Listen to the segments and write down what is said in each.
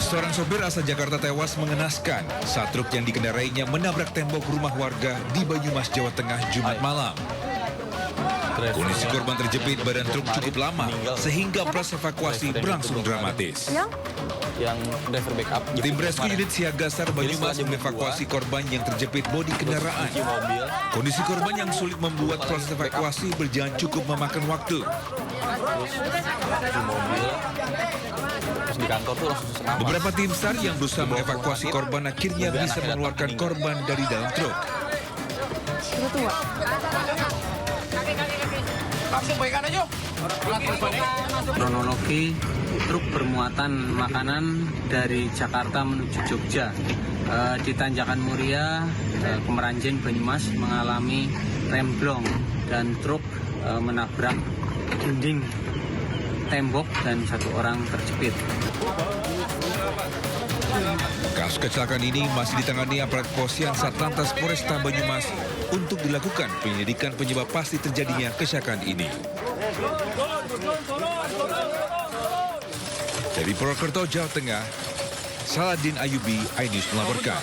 Seorang sopir asal Jakarta tewas mengenaskan saat truk yang dikendarainya menabrak tembok rumah warga di Banyumas, Jawa Tengah, Jumat malam. Kondisi korban terjepit badan truk cukup lama sehingga proses evakuasi berlangsung dramatis. Yang driver backup. Tim rescue unit siaga SAR Banyumas mengevakuasi korban yang terjepit bodi kendaraan. Kondisi korban yang sulit membuat proses evakuasi berjalan cukup memakan waktu. Di kantor tuh langsung senam. Beberapa tim SAR yang berusaha mengevakuasi korban akhirnya bisa mengeluarkan korban dari dalam truk. Langsung baikkan aja. Kronologi truk bermuatan makanan dari Jakarta menuju Jogja di Tanjakan Muria, Kemeranjen, Banyumas mengalami remblong dan truk menabrak dinding tembok dan satu orang terjepit. Kasus kecelakaan ini masih ditangani aparat kepolisian Satlantas Polresta Banyumas untuk dilakukan penyelidikan penyebab pasti terjadinya kecelakaan ini. Dari Purwokerto, Jawa Tengah, Saladin Ayubi, iNews melaporkan.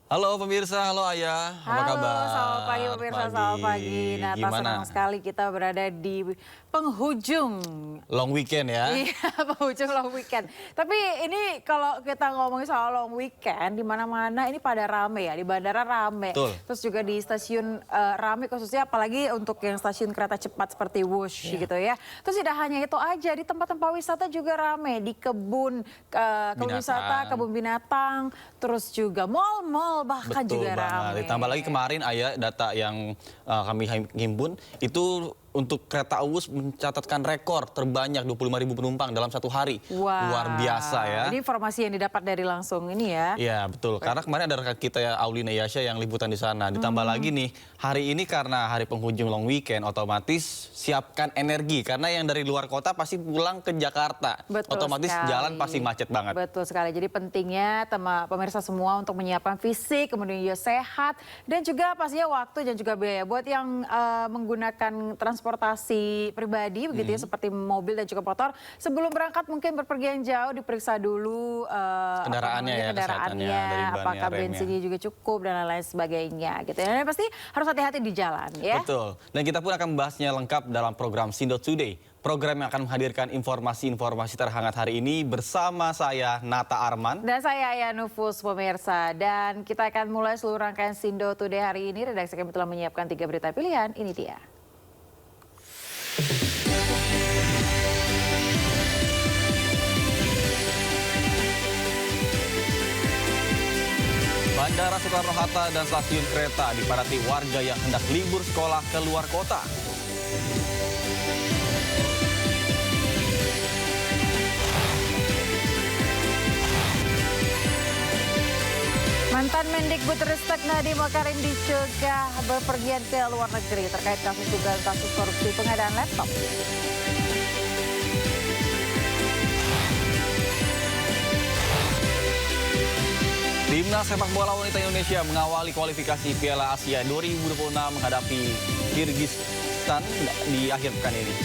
Halo pemirsa, halo Ayah, apa kabar? Halo, selamat pagi pemirsa, selamat pagi. Nah, senang sekali kita berada di penghujung long weekend ya. Iya, penghujung long weekend. Tapi ini kalau kita ngomongin soal long weekend, di mana-mana ini pada rame ya, di bandara rame. Betul. Terus juga di stasiun rame, khususnya apalagi untuk yang stasiun kereta cepat seperti Wush gitu ya. Terus tidak hanya itu aja, di tempat-tempat wisata juga rame, di kebun wisata, kebun binatang, terus juga mall-mall bahkan Betul juga banget. rame. Ditambah lagi kemarin Ayah data yang kami himpun itu untuk kereta Wush mencatatkan rekor terbanyak 25.000 penumpang dalam satu hari. Wow. Luar biasa ya. Ini informasi yang didapat dari langsung ini ya. Iya betul, karena kemarin ada rekan kita ya Aulina Yasha yang liputan di sana. Ditambah lagi nih, hari ini karena hari penghujung long weekend, otomatis siapkan energi. Karena yang dari luar kota pasti pulang ke Jakarta. Betul otomatis sekali. Jalan pasti macet banget. Betul sekali, jadi pentingnya pemirsa semua untuk menyiapkan fisik, kemudian juga sehat, dan juga pastinya waktu dan juga biaya. Buat yang menggunakan transportasi pribadi, begitu ya, seperti mobil dan juga motor, sebelum berangkat mungkin berpergian jauh, diperiksa dulu Kendaraannya ya, kesehatannya, dari bannya, apakah remnya. bensinnya juga cukup, dan lain-lain sebagainya. Gitu ya. Dan pasti harus hati-hati di jalan ya. Betul. Dan kita pun akan membahasnya lengkap dalam program Sindo Today. Program yang akan menghadirkan informasi-informasi terhangat hari ini bersama saya, Nata Arman. Dan saya Ayah Nufus, pemirsa. Dan kita akan mulai seluruh rangkaian Sindo Today hari ini. Redaksi kami telah menyiapkan 3 berita pilihan. Ini dia. Bandara Soekarno-Hatta dan stasiun kereta dipadati warga yang hendak libur sekolah ke luar kota. Mantan Mendikbudristek Nadiem Makarim dicegah berpergian ke luar negeri terkait kasus dugaan kasus korupsi pengadaan laptop. Timnas sepak bola wanita Indonesia mengawali kualifikasi Piala Asia 2026 menghadapi Kirgistan di akhir pekan ini.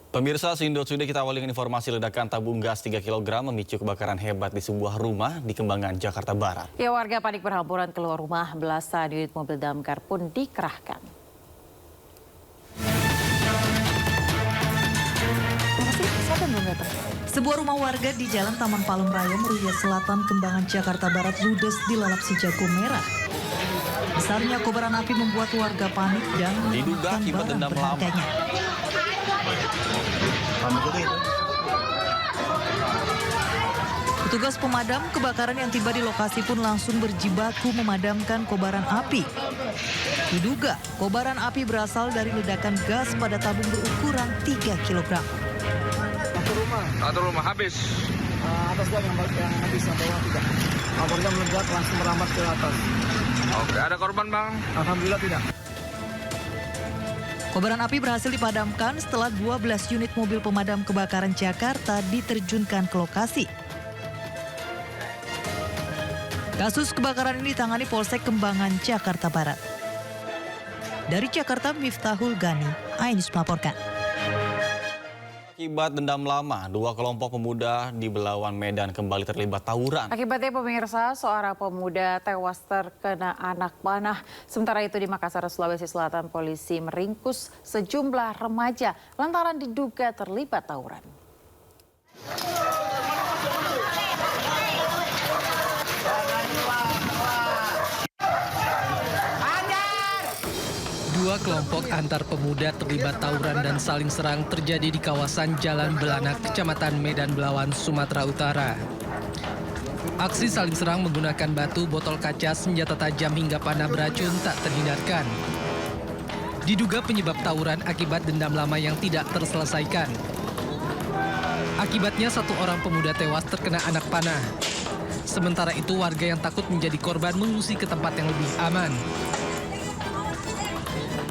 Pemirsa Sindo Today, kita awali dengan informasi ledakan tabung gas 3 kg memicu kebakaran hebat di sebuah rumah di Kembangan, Jakarta Barat. Ya, warga panik berhamburan keluar rumah, belasan unit mobil damkar pun dikerahkan. Sebuah rumah warga di Jalan Taman Palem Raya, Meruya Selatan, Kembangan, Jakarta Barat ludes dilalap si jago merah. Besarnya kobaran api membuat warga panik dan diduga akibat dendam lama. Petugas pemadam kebakaran yang tiba di lokasi pun langsung berjibaku memadamkan kobaran api. Diduga kobaran api berasal dari ledakan gas pada tabung berukuran 3 kg. Satu rumah habis. Atas doang yang habis, yang bawah tidak. Korban meledak langsung merambat ke atas. Oke, ada korban bang? Alhamdulillah tidak. Kobaran api berhasil dipadamkan setelah 12 unit mobil pemadam kebakaran Jakarta diterjunkan ke lokasi. Kasus kebakaran ini ditangani Polsek Kembangan, Jakarta Barat. Dari Jakarta, Miftahul Gani, Ainus melaporkan. Akibat dendam lama, 2 kelompok pemuda di Belawan, Medan kembali terlibat tawuran. Akibatnya pemirsa, seorang pemuda tewas terkena anak panah. Sementara itu di Makassar, Sulawesi Selatan, polisi meringkus sejumlah remaja lantaran diduga terlibat tawuran. Dua kelompok antar pemuda terlibat tawuran dan saling serang terjadi di kawasan Jalan Belanak, Kecamatan Medan Belawan, Sumatera Utara. Aksi saling serang menggunakan batu, botol kaca, senjata tajam hingga panah beracun tak terhindarkan. Diduga penyebab tawuran akibat dendam lama yang tidak terselesaikan. Akibatnya 1 orang pemuda tewas terkena anak panah. Sementara itu warga yang takut menjadi korban mengungsi ke tempat yang lebih aman.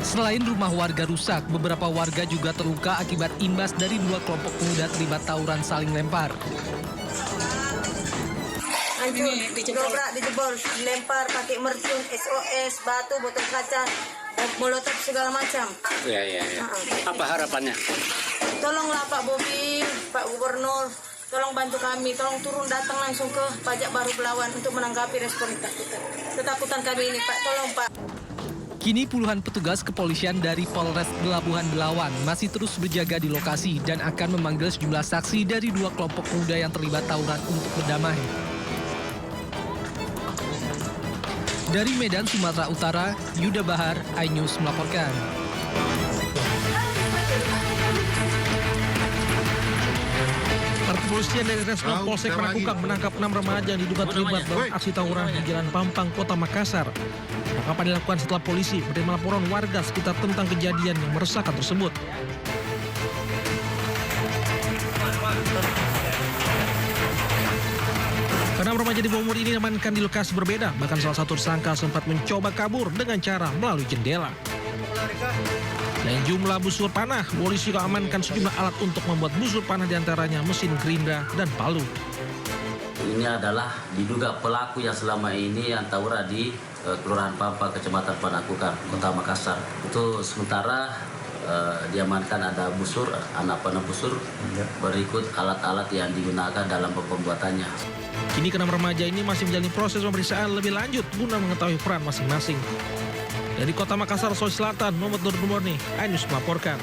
Selain rumah warga rusak, beberapa warga juga terluka akibat imbas dari 2 kelompok pemuda terlibat tawuran saling lempar. Hancur, dobrak, dijebol, dilempar pakai mercun, SOS, batu, botol kaca, molotov segala macam. Iya. Apa harapannya? Tolonglah Pak Bobi, Pak Gubernur, tolong bantu kami, tolong turun datang langsung ke Pajak Baru Belawan untuk menanggapi respon ketakutan kami ini, Pak. Tolong Pak. Kini puluhan petugas kepolisian dari Polres Pelabuhan Belawan masih terus berjaga di lokasi dan akan memanggil sejumlah saksi dari 2 kelompok pemuda yang terlibat tawuran untuk berdamai. Dari Medan, Sumatera Utara, Yuda Bahar, iNews melaporkan. Kepolisian dari Resmo Polsek Panakukang menangkap 6 remaja yang diduga terlibat dalam aksi tawuran di Jalan Pampang, Kota Makassar. Penangkapan dilakukan setelah polisi menerima laporan warga sekitar tentang kejadian yang meresahkan tersebut. Keenam remaja di bawah umur ini diamankan di lokasi berbeda, bahkan salah satu tersangka sempat mencoba kabur dengan cara melalui jendela. Selain jumlah busur panah, polisi juga amankan sejumlah alat untuk membuat busur panah diantaranya mesin gerinda dan palu. Ini adalah diduga pelaku yang selama ini yang tawuran di Kelurahan Pampang, Kecamatan Panakukang, Kota Makassar. Itu sementara diamankan ada busur, anak panah busur, berikut alat-alat yang digunakan dalam pembuatannya. Kini keenam remaja ini masih menjalani proses pemeriksaan lebih lanjut guna mengetahui peran masing-masing. Dari Kota Makassar, Sulawesi Selatan, Muhammad Nur Dumorni, iNews melaporkan.